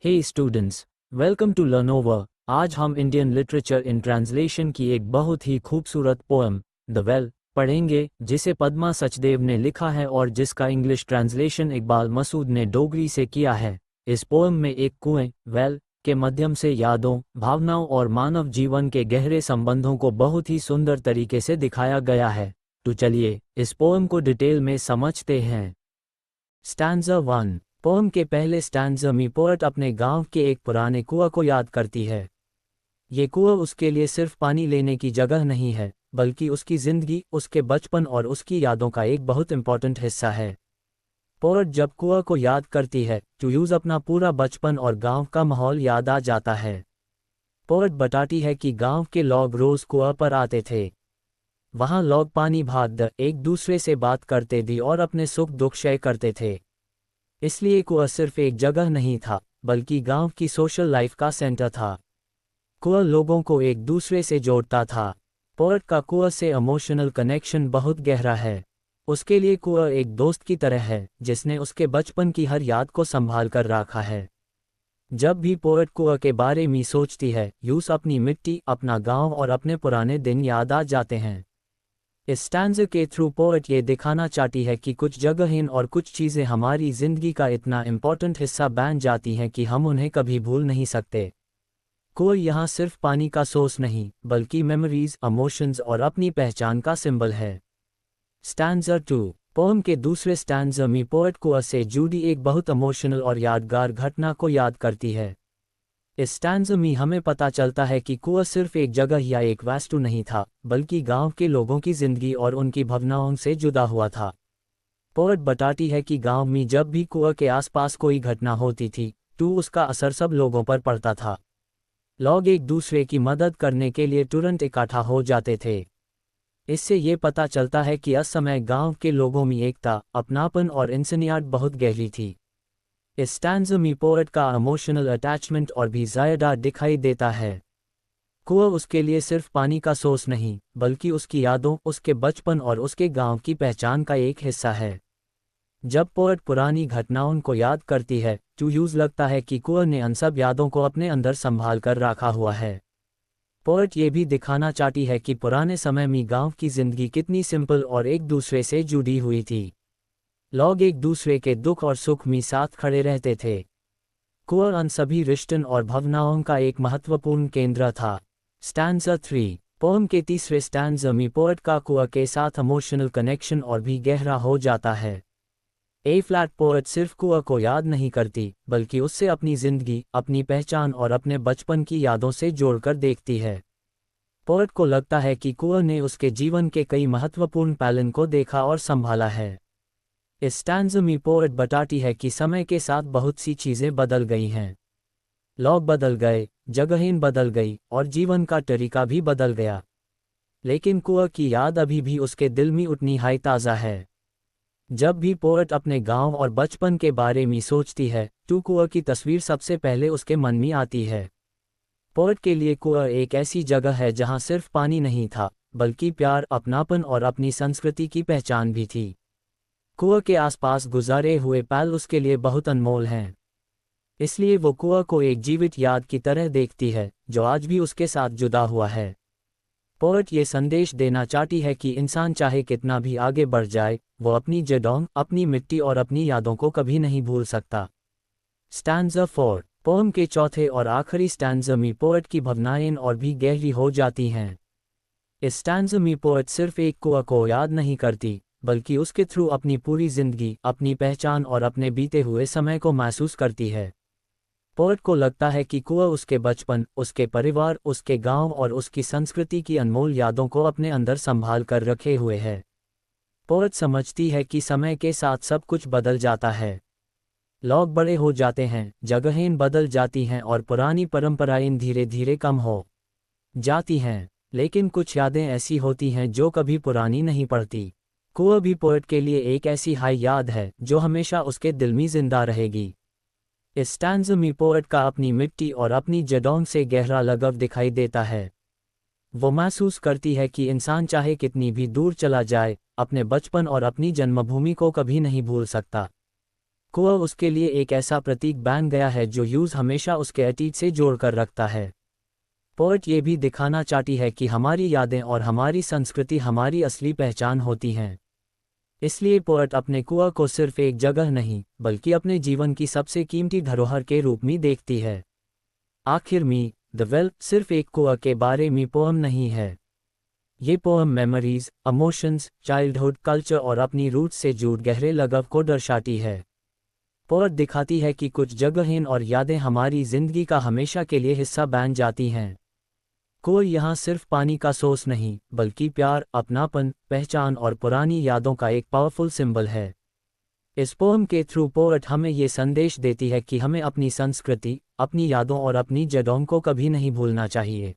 Hey students, welcome to लर्नोवर। आज हम इंडियन लिटरेचर इन ट्रांसलेशन की एक बहुत ही खूबसूरत पोएम द वेल पढ़ेंगे, जिसे पद्मा सचदेव ने लिखा है और जिसका इंग्लिश ट्रांसलेशन इकबाल मसूद ने डोगरी से किया है। इस पोएम में एक कुएं वेल के माध्यम से यादों, भावनाओं और मानव जीवन के गहरे संबंधों को बहुत ही सुंदर तरीके से दिखाया गया है। तो चलिए इस पोएम को डिटेल में समझते हैं। स्टैंजा 1। पोएम के पहले स्टैंजा में पोएट अपने गांव के एक पुराने कुआं को याद करती है। ये कुआं उसके लिए सिर्फ पानी लेने की जगह नहीं है, बल्कि उसकी जिंदगी, उसके बचपन और उसकी यादों का एक बहुत इंपॉर्टेंट हिस्सा है। पोएट जब कुआं को याद करती है तो यूज अपना पूरा बचपन और गांव का माहौल याद आ जाता है। पोएट बताती है कि गांव के लोग रोज कुआं पर आते थे। वहां लोग पानी भाग एक दूसरे से बात करते थे और अपने सुख दुख शेयर करते थे। इसलिए कुआं सिर्फ एक जगह नहीं था, बल्कि गांव की सोशल लाइफ का सेंटर था। कुआं लोगों को एक दूसरे से जोड़ता था। पोएट का कुआं से इमोशनल कनेक्शन बहुत गहरा है। उसके लिए कुआं एक दोस्त की तरह है जिसने उसके बचपन की हर याद को संभाल कर रखा है। जब भी पोएट कुआं के बारे में सोचती है, यूस अपनी मिट्टी, अपना गांव और अपने पुराने दिन याद आ जाते हैं। इस स्टैंज़ा के थ्रू पोएट ये दिखाना चाहती है कि कुछ जगहें और कुछ चीज़ें हमारी ज़िंदगी का इतना इम्पोर्टेंट हिस्सा बन जाती हैं कि हम उन्हें कभी भूल नहीं सकते। कोई यहाँ सिर्फ पानी का सोर्स नहीं, बल्कि मेमोरीज, इमोशंस और अपनी पहचान का सिंबल है। स्टैंज़ा 2। पोएम के दूसरे स्टैंज़ा में पोएट कुआं से जुड़ी एक बहुत इमोशनल और यादगार घटना को याद करती है। इस स्टैंज़ा में हमें पता चलता है कि कुआं सिर्फ एक जगह या एक वास्तु नहीं था, बल्कि गांव के लोगों की जिंदगी और उनकी भावनाओं से जुड़ा हुआ था। पोएट बताती है कि गांव में जब भी कुआं के आसपास कोई घटना होती थी तो उसका असर सब लोगों पर पड़ता था। लोग एक दूसरे की मदद करने के लिए तुरंत इकट्ठा हो जाते थे। इससे ये पता चलता है कि उस समय गांव के लोगों में एकता, अपनापन और इंसानियत बहुत गहरी थी। इस स्टैंज़ा में पोएट का इमोशनल अटैचमेंट और भी ज़्यादा दिखाई देता है। कुआं उसके लिए सिर्फ पानी का सोर्स नहीं, बल्कि उसकी यादों, उसके बचपन और उसके गांव की पहचान का एक हिस्सा है। जब पोएट पुरानी घटनाओं को याद करती है तो यूज लगता है कि कुआं ने उन सब यादों को अपने अंदर संभाल कर रखा हुआ है। पोएट ये भी दिखाना चाहती है कि पुराने समय में गांव की जिंदगी कितनी सिंपल और एक दूसरे से जुड़ी हुई थी। लोग एक दूसरे के दुख और सुख में साथ खड़े रहते थे। कुआं उन सभी रिश्तों और भावनाओं का एक महत्वपूर्ण केंद्र था। स्टैंज़ा 3। पोएम के तीसरे स्टैंज़ा में पोएट का कुआं के साथ इमोशनल कनेक्शन और भी गहरा हो जाता है। ए फ्लैट पोएट सिर्फ कुआं को याद नहीं करती, बल्कि उससे अपनी जिंदगी, अपनी पहचान और अपने बचपन की यादों से जोड़कर देखती है। पोएट को लगता है कि कुआं ने उसके जीवन के कई महत्वपूर्ण पहलुओं को देखा और संभाला है। इस स्टैंज़ा में पोएट बताती है कि समय के साथ बहुत सी चीज़ें बदल गई हैं। लोग बदल गए, जगहें बदल गई और जीवन का तरीका भी बदल गया। लेकिन कुआं की याद अभी भी उसके दिल में उतनी ही ताज़ा है। जब भी पोएट अपने गांव और बचपन के बारे में सोचती है तो कुआं की तस्वीर सबसे पहले उसके मन में आती है। पोएट के लिए कुआं एक ऐसी जगह है जहां सिर्फ पानी नहीं था, बल्कि प्यार, अपनापन और अपनी संस्कृति की पहचान भी थी। कुआं के आसपास गुजारे हुए पल उसके लिए बहुत अनमोल हैं। इसलिए वो कुआं को एक जीवित याद की तरह देखती है जो आज भी उसके साथ जुड़ा हुआ है। पोएट ये संदेश देना चाहती है कि इंसान चाहे कितना भी आगे बढ़ जाए, वो अपनी जड़ों, अपनी मिट्टी और अपनी यादों को कभी नहीं भूल सकता। स्टैंज़ा 4। पोएम के चौथे और आखिरी स्टैंज़ा में पोएट की भावनाएं और भी गहरी हो जाती हैं। इस स्टैंज़ा में पोएट सिर्फ एक कुआं को याद नहीं करती, बल्कि उसके थ्रू अपनी पूरी जिंदगी, अपनी पहचान और अपने बीते हुए समय को महसूस करती है। पोएट को लगता है कि कुआं उसके बचपन, उसके परिवार, उसके गांव और उसकी संस्कृति की अनमोल यादों को अपने अंदर संभाल कर रखे हुए है। पोएट समझती है कि समय के साथ सब कुछ बदल जाता है। लोग बड़े हो जाते हैं, जगहें बदल जाती हैं और पुरानी परंपराएं धीरे धीरे कम हो जाती हैं। लेकिन कुछ यादें ऐसी होती हैं जो कभी पुरानी नहीं पड़ती। कुआं भी पोएट के लिए एक ऐसी हाई याद है जो हमेशा उसके दिल में जिंदा रहेगी। इस स्टैंज़ा में पोएट का अपनी मिट्टी और अपनी जड़ों से गहरा लगाव दिखाई देता है। वो महसूस करती है कि इंसान चाहे कितनी भी दूर चला जाए, अपने बचपन और अपनी जन्मभूमि को कभी नहीं भूल सकता। कुआं उसके लिए एक ऐसा प्रतीक बन गया है जो यूज हमेशा उसके अतीत से जोड़कर रखता है। पोएट ये भी दिखाना चाहती है कि हमारी यादें और हमारी संस्कृति हमारी असली पहचान होती हैं। इसलिए पोएट अपने कुआं को सिर्फ एक जगह नहीं बल्कि अपने जीवन की सबसे कीमती धरोहर के रूप में देखती है। आखिर में द वेल सिर्फ एक कुआं के बारे में पोएम नहीं है। ये poem memories, emotions, childhood culture और अपनी रूट्स से जुड़ गहरे लगाव को दर्शाती है। पोएट दिखाती है कि कुछ जगहें और यादें हमारी जिंदगी का हमेशा के लिए हिस्सा बन जाती हैं। कुआं यहाँ सिर्फ पानी का सोर्स नहीं बल्कि प्यार, अपनापन, पहचान और पुरानी यादों का एक पावरफुल सिंबल है। इस पोएम के थ्रू पोएट हमें ये संदेश देती है कि हमें अपनी संस्कृति, अपनी यादों और अपनी जड़ों को कभी नहीं भूलना चाहिए।